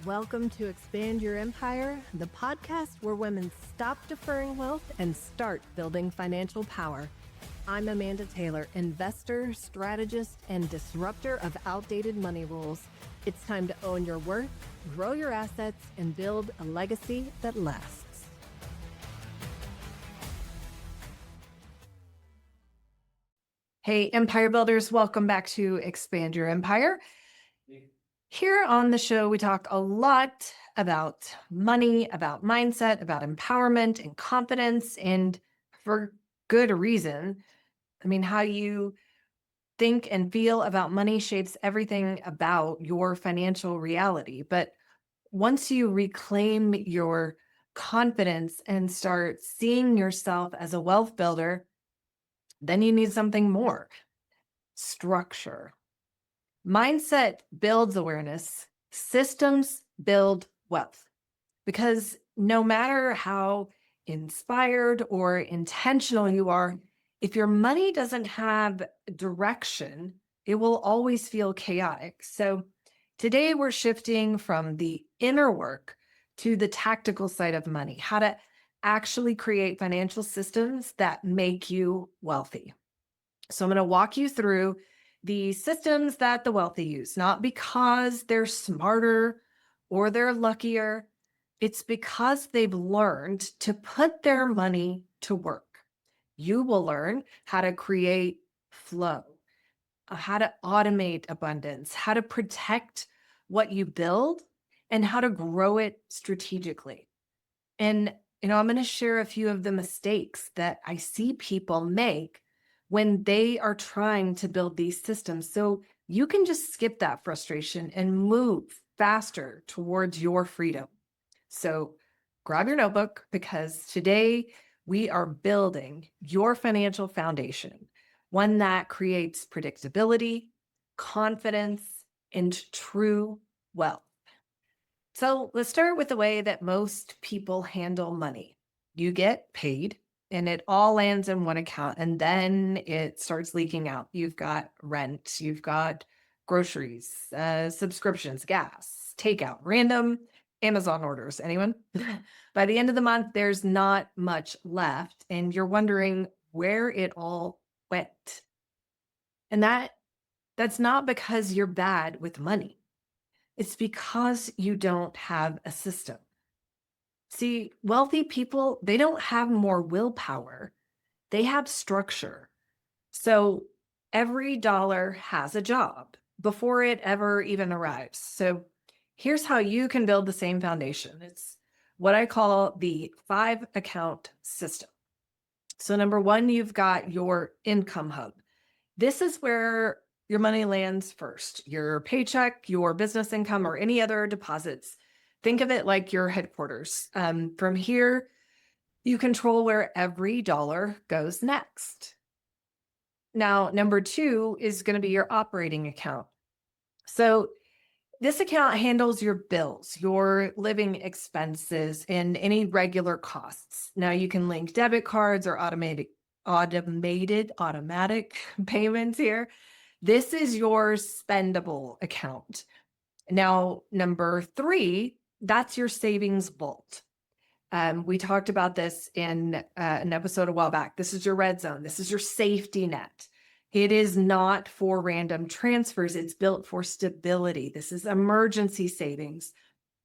Welcome to Expand Your Empire, the podcast where women stop deferring wealth and start building financial power. I'm Amanda Taylor, investor, strategist, and disruptor of outdated money rules. It's time to own your worth, grow your assets, and build a legacy that lasts. Hey, Empire Builders, welcome back to Expand Your Empire. Here on the show, we talk a lot about money, about mindset, about empowerment and confidence, and for good reason. I mean, how you think and feel about money shapes everything about your financial reality. But once you reclaim your confidence and start seeing yourself as a wealth builder, then you need something more: structure. Mindset builds awareness, systems build wealth. Because no matter how inspired or intentional you are, if your money doesn't have direction, it will always feel chaotic. So today we're shifting from the inner work to the tactical side of money, how to actually create financial systems that make you wealthy. So I'm going to walk you through the systems that the wealthy use, not because they're smarter or they're luckier. It's because they've learned to put their money to work. You will learn how to create flow, how to automate abundance, how to protect what you build, and how to grow it strategically. And, I'm going to share a few of the mistakes that I see people make when they are trying to build these systems. So you can just skip that frustration and move faster towards your freedom. So grab your notebook, because today we are building your financial foundation, one that creates predictability, confidence, and true wealth. So let's start with the way that most people handle money. You get paid and it all lands in one account, and then it starts leaking out. You've got rent, you've got groceries, subscriptions, gas, takeout, random Amazon orders. Anyone? By the end of the month, there's not much left, and you're wondering where it all went. And that's not because you're bad with money. It's because you don't have a system. See, wealthy people, they don't have more willpower. They have structure. So every dollar has a job before it ever even arrives. So here's how you can build the same foundation. It's what I call the 5-account system. So number one, you've got your income hub. This is where your money lands first: your paycheck, your business income, or any other deposits. Think of it like your headquarters. From here, you control where every dollar goes next. Now, number two is going to be your operating account. So this account handles your bills, your living expenses, and any regular costs. Now, you can link debit cards or automatic payments here. This is your spendable account. Now, number three, that's your savings vault. We talked about this in an episode a while back. This is your red zone. This is your safety net. It is not for random transfers. It's built for stability. This is emergency savings,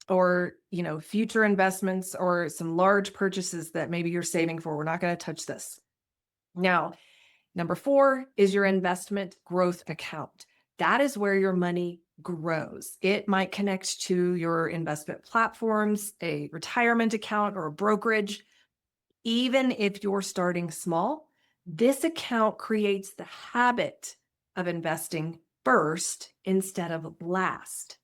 or, future investments, or some large purchases that maybe you're saving for. We're not going to touch this. Now, number four is your investment growth account. That is where your money grows. It might connect to your investment platforms, a retirement account, or a brokerage. Even if you're starting small, this account creates the habit of investing first instead of last.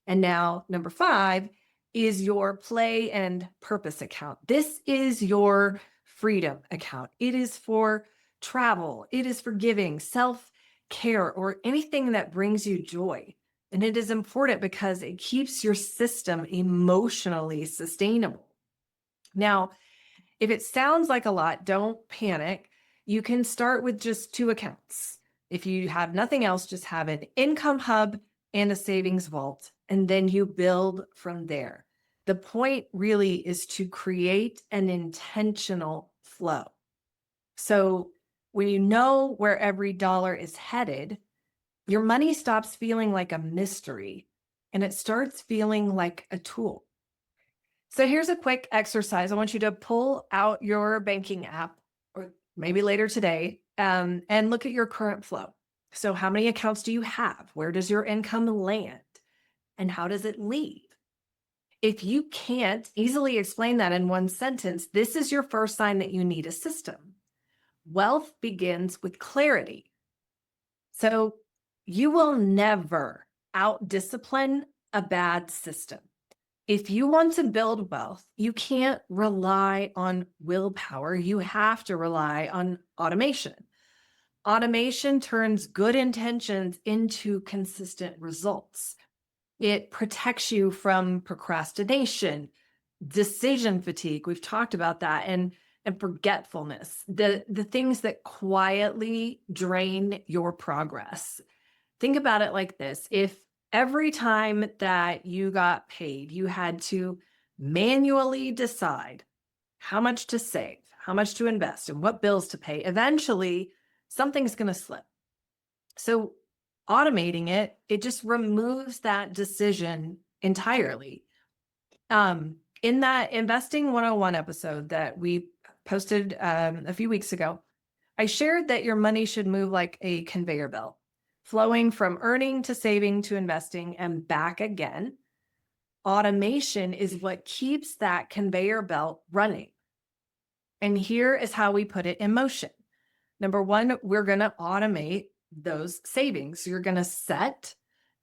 And now, number five is your play and purpose account. This is your freedom account. It is for travel. It is for giving, self-care, or anything that brings you joy. And it is important because it keeps your system emotionally sustainable. Now, if it sounds like a lot, don't panic. You can start with just 2 accounts. If you have nothing else, just have an income hub and a savings vault, and then you build from there. The point really is to create an intentional flow. So when you know where every dollar is headed, your money stops feeling like a mystery and it starts feeling like a tool. So here's a quick exercise. I want you to pull out your banking app, or maybe later today, and look at your current flow. So how many accounts do you have? Where does your income land? And how does it leave? If you can't easily explain that in one sentence, this is your first sign that you need a system. Wealth begins with clarity. So you will never out-discipline a bad system. If you want to build wealth, you can't rely on willpower. You have to rely on automation. Automation turns good intentions into consistent results. It protects you from procrastination, decision fatigue. We've talked about that, and forgetfulness, the things that quietly drain your progress. Think about it like this. If every time that you got paid, you had to manually decide how much to save, how much to invest, and what bills to pay, eventually something's going to slip. So automating it, it just removes that decision entirely. In that Investing 101 episode that we posted a few weeks ago, I shared that your money should move like a conveyor belt, flowing from earning to saving to investing and back again. Automation is what keeps that conveyor belt running. And here is how we put it in motion. Number one, we're going to automate those savings. You're going to set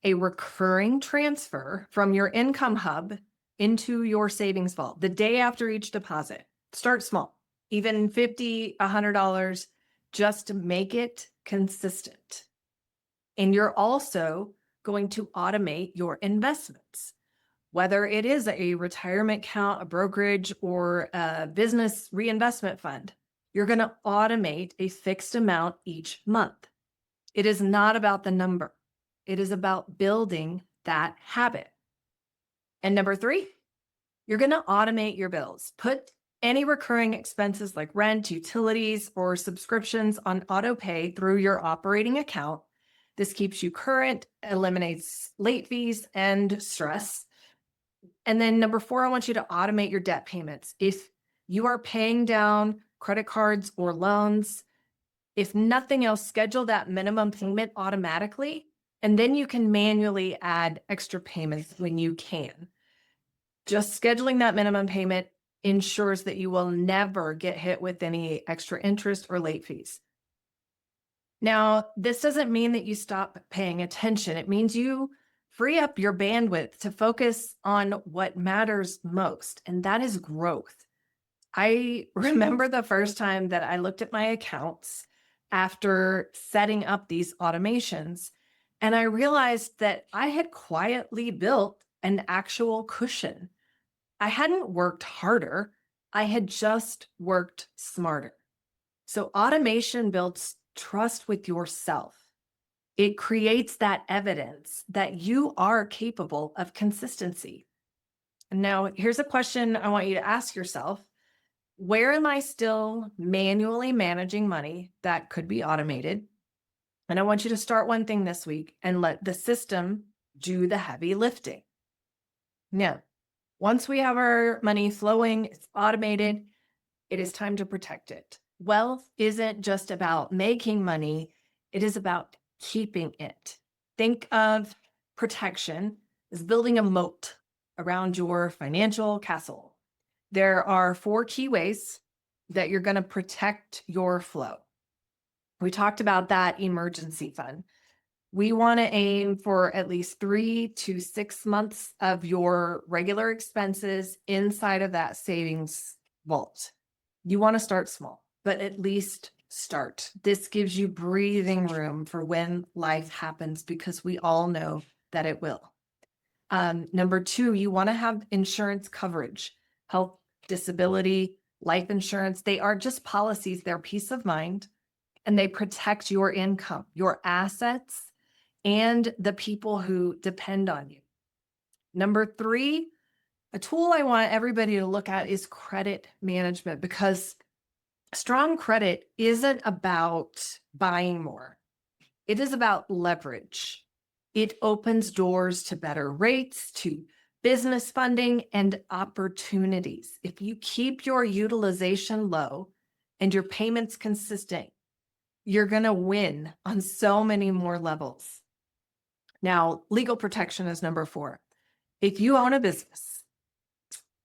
a recurring transfer from your income hub into your savings vault the day after each deposit. Start small, even $50, $100, just to make it consistent. And you're also going to automate your investments, whether it is a retirement account, a brokerage, or a business reinvestment fund. You're going to automate a fixed amount each month. It is not about the number. It is about building that habit. And number three, you're going to automate your bills. Put any recurring expenses like rent, utilities, or subscriptions on auto pay through your operating account. This keeps you current, eliminates late fees and stress. And then number four, I want you to automate your debt payments. If you are paying down credit cards or loans, if nothing else, schedule that minimum payment automatically, and then you can manually add extra payments when you can. Just scheduling that minimum payment ensures that you will never get hit with any extra interest or late fees. Now, this doesn't mean that you stop paying attention. It means you free up your bandwidth to focus on what matters most, and that is growth. I remember the first time that I looked at my accounts after setting up these automations, and I realized that I had quietly built an actual cushion. I hadn't worked harder. I had just worked smarter. So automation builds trust with yourself. It creates that evidence that you are capable of consistency. And now here's a question I want you to ask yourself. Where am I still manually managing money that could be automated? And I want you to start one thing this week and let the system do the heavy lifting. Now, once we have our money flowing, it's automated, it is time to protect it. Wealth isn't just about making money, it is about keeping it. Think of protection as building a moat around your financial castle. There are 4 key ways that you're going to protect your flow. We talked about that emergency fund. We want to aim for at least 3 to 6 months of your regular expenses inside of that savings vault. You want to start small, but at least start. This gives you breathing room for when life happens, because we all know that it will. Number 2, you want to have insurance coverage, health, disability, life insurance. They aren't just policies, they're peace of mind, and they protect your income, your assets, and the people who depend on you. Number three, a tool I want everybody to look at is credit management, because strong credit isn't about buying more. It is about leverage. It opens doors to better rates, to business funding, and opportunities. If you keep your utilization low and your payments consistent, you're going to win on so many more levels. Now, legal protection is number four. If you own a business,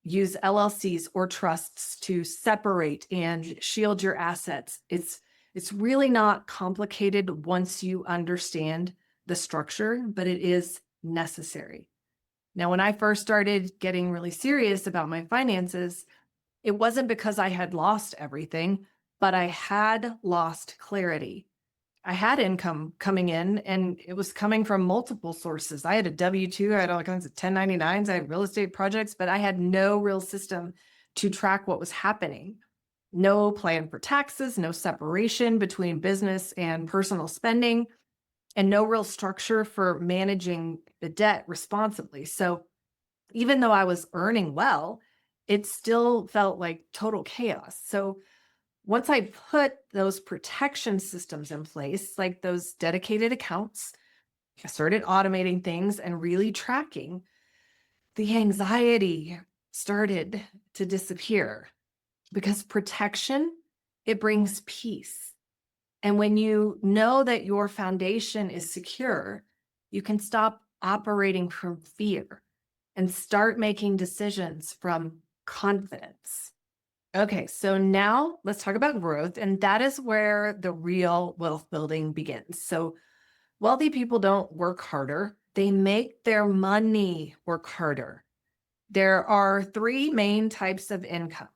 use LLCs or trusts to separate and shield your assets. It's really not complicated once you understand the structure, but it is necessary. Now, when I first started getting really serious about my finances, it wasn't because I had lost everything, but I had lost clarity. I had income coming in, and it was coming from multiple sources. I had a W-2, I had all kinds of 1099s, I had real estate projects, but I had no real system to track what was happening. No plan for taxes, no separation between business and personal spending, and no real structure for managing the debt responsibly. So even though I was earning well, it still felt like total chaos. So once I put those protection systems in place, like those dedicated accounts, I started automating things and really tracking, the anxiety started to disappear, because protection, it brings peace. And when you know that your foundation is secure, you can stop operating from fear and start making decisions from confidence. Okay, so now let's talk about growth, and that is where the real wealth building begins. So wealthy people don't work harder, they make their money work harder. There are three main types of income.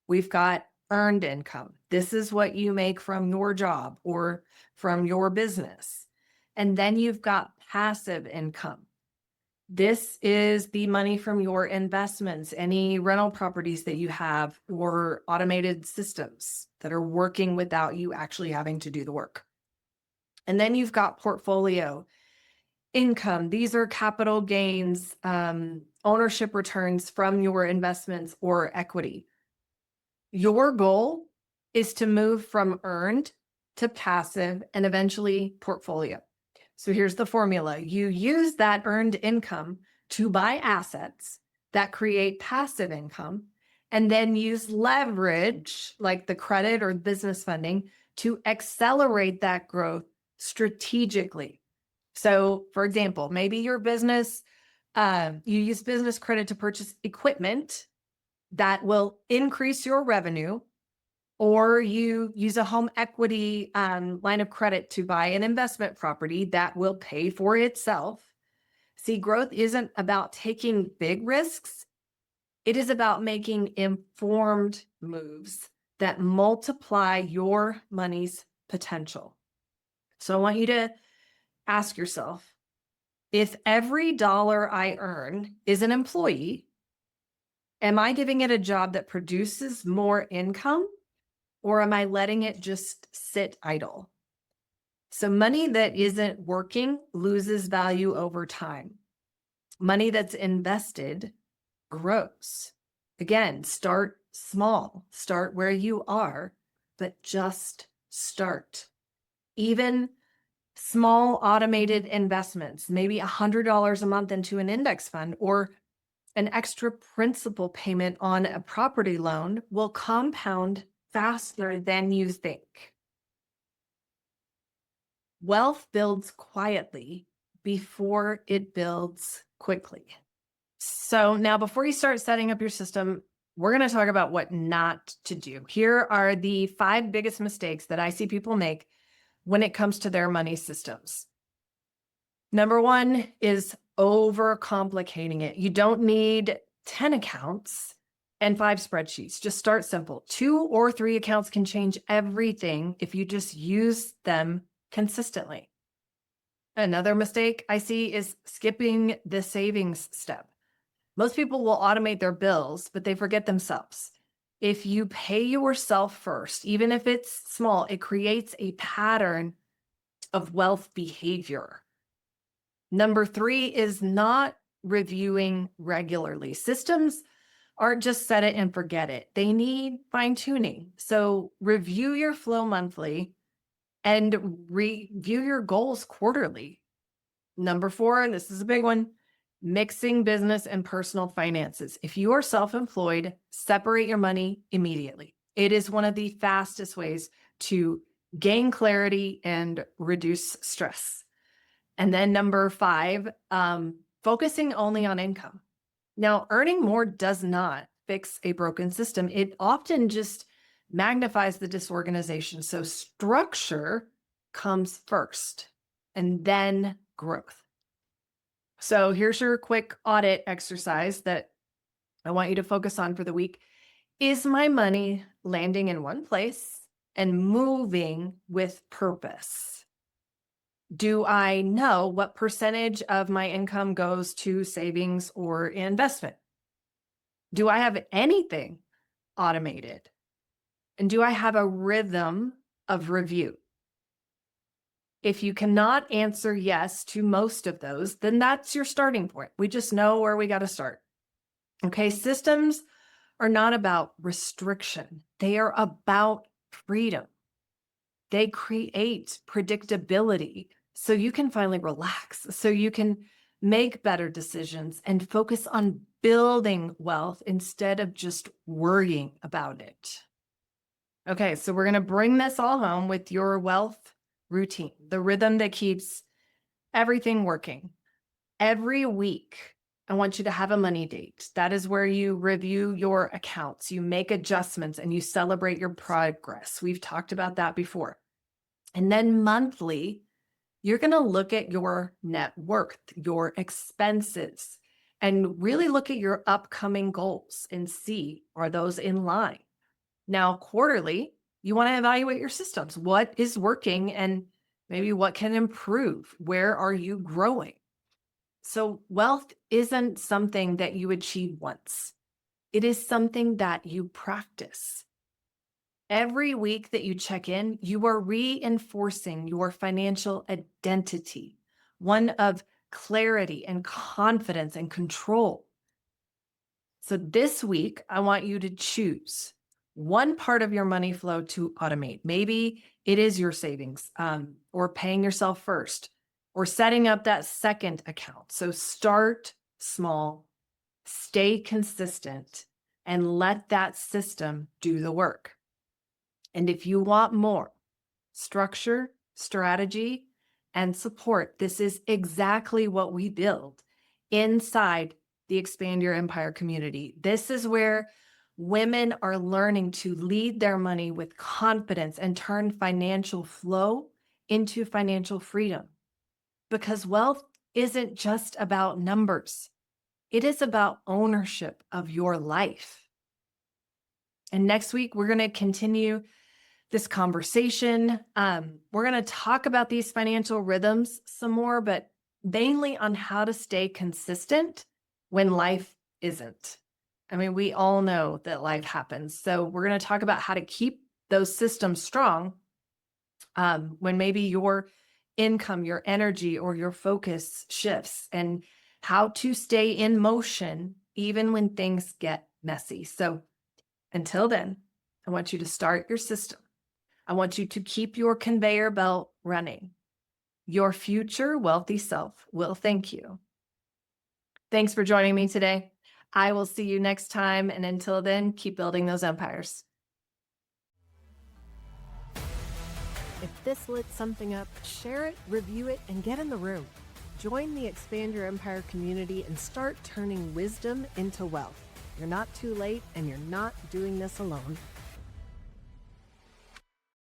We've got earned income. This is what you make from your job or from your business. And then you've got passive income. This is the money from your investments, any rental properties that you have, or automated systems that are working without you actually having to do the work. And then you've got portfolio income. These are capital gains, ownership returns from your investments or equity. Your goal is to move from earned to passive and eventually portfolio. So here's the formula. You use that earned income to buy assets that create passive income, and then use leverage, like the credit or business funding, to accelerate that growth strategically. So, for example, maybe your business, you use business credit to purchase equipment that will increase your revenue, or you use a home equity line of credit to buy an investment property that will pay for itself. See, growth isn't about taking big risks. It is about making informed moves that multiply your money's potential. So I want you to ask yourself, if every dollar I earn is an employee, am I giving it a job that produces more income, or am I letting it just sit idle? So money that isn't working loses value over time. Money that's invested grows. Again, start small, start where you are, but just start. Even small automated investments, maybe $100 a month into an index fund, or an extra principal payment on a property loan, will compound faster than you think. Wealth builds quietly before it builds quickly. So now, before you start setting up your system, we're going to talk about what not to do. Here are the 5 biggest mistakes that I see people make when it comes to their money systems. Number 1 is overcomplicating it. You don't need 10 accounts and 5 spreadsheets. Just start simple. 2 or 3 accounts can change everything if you just use them consistently. Another mistake I see is skipping the savings step. Most people will automate their bills, but they forget themselves. If you pay yourself first, even if it's small, it creates a pattern of wealth behavior. Number 3 is not reviewing regularly. Systems aren't just set it and forget it. They need fine tuning. So review your flow monthly and review your goals quarterly. Number 4, and this is a big one, mixing business and personal finances. If you are self-employed, separate your money immediately. It is one of the fastest ways to gain clarity and reduce stress. And then number 5, focusing only on income. Now, earning more does not fix a broken system. It often just magnifies the disorganization. So structure comes first and then growth. So here's your quick audit exercise that I want you to focus on for the week. Is my money landing in one place and moving with purpose? Do I know what percentage of my income goes to savings or investment? Do I have anything automated? And do I have a rhythm of review? If you cannot answer yes to most of those, then that's your starting point. We just know where we got to start. Okay, systems are not about restriction. They are about freedom. They create predictability so you can finally relax, so you can make better decisions and focus on building wealth instead of just worrying about it. Okay, so we're going to bring this all home with your wealth routine, the rhythm that keeps everything working. Every week, I want you to have a money date. That is where you review your accounts, you make adjustments, and you celebrate your progress. We've talked about that before. And then monthly, you're going to look at your net worth, your expenses, and really look at your upcoming goals and see, are those in line? Now, quarterly, you want to evaluate your systems. What is working and maybe what can improve? Where are you growing? So wealth isn't something that you achieve once. It is something that you practice. Every week that you check in, you are reinforcing your financial identity, one of clarity and confidence and control. So this week, I want you to choose one part of your money flow to automate. Maybe it is your savings, or paying yourself first, or setting up that second account. So start small, stay consistent, and let that system do the work. And if you want more structure, strategy, and support, this is exactly what we build inside the Expand Your Empire community. This is where women are learning to lead their money with confidence and turn financial flow into financial freedom. Because wealth isn't just about numbers. It is about ownership of your life. And next week, we're going to continue this conversation. We're going to talk about these financial rhythms some more, but mainly on how to stay consistent when life isn't. I mean, we all know that life happens. So we're going to talk about how to keep those systems strong when maybe your income, your energy, or your focus shifts, and how to stay in motion even when things get messy. So until then, I want you to start your system. I want you to keep your conveyor belt running. Your future wealthy self will thank you. Thanks for joining me today. I will see you next time. And until then, keep building those empires. If this lit something up, share it, review it, and get in the room. Join the Expand Your Empire community and start turning wisdom into wealth. You're not too late, and you're not doing this alone.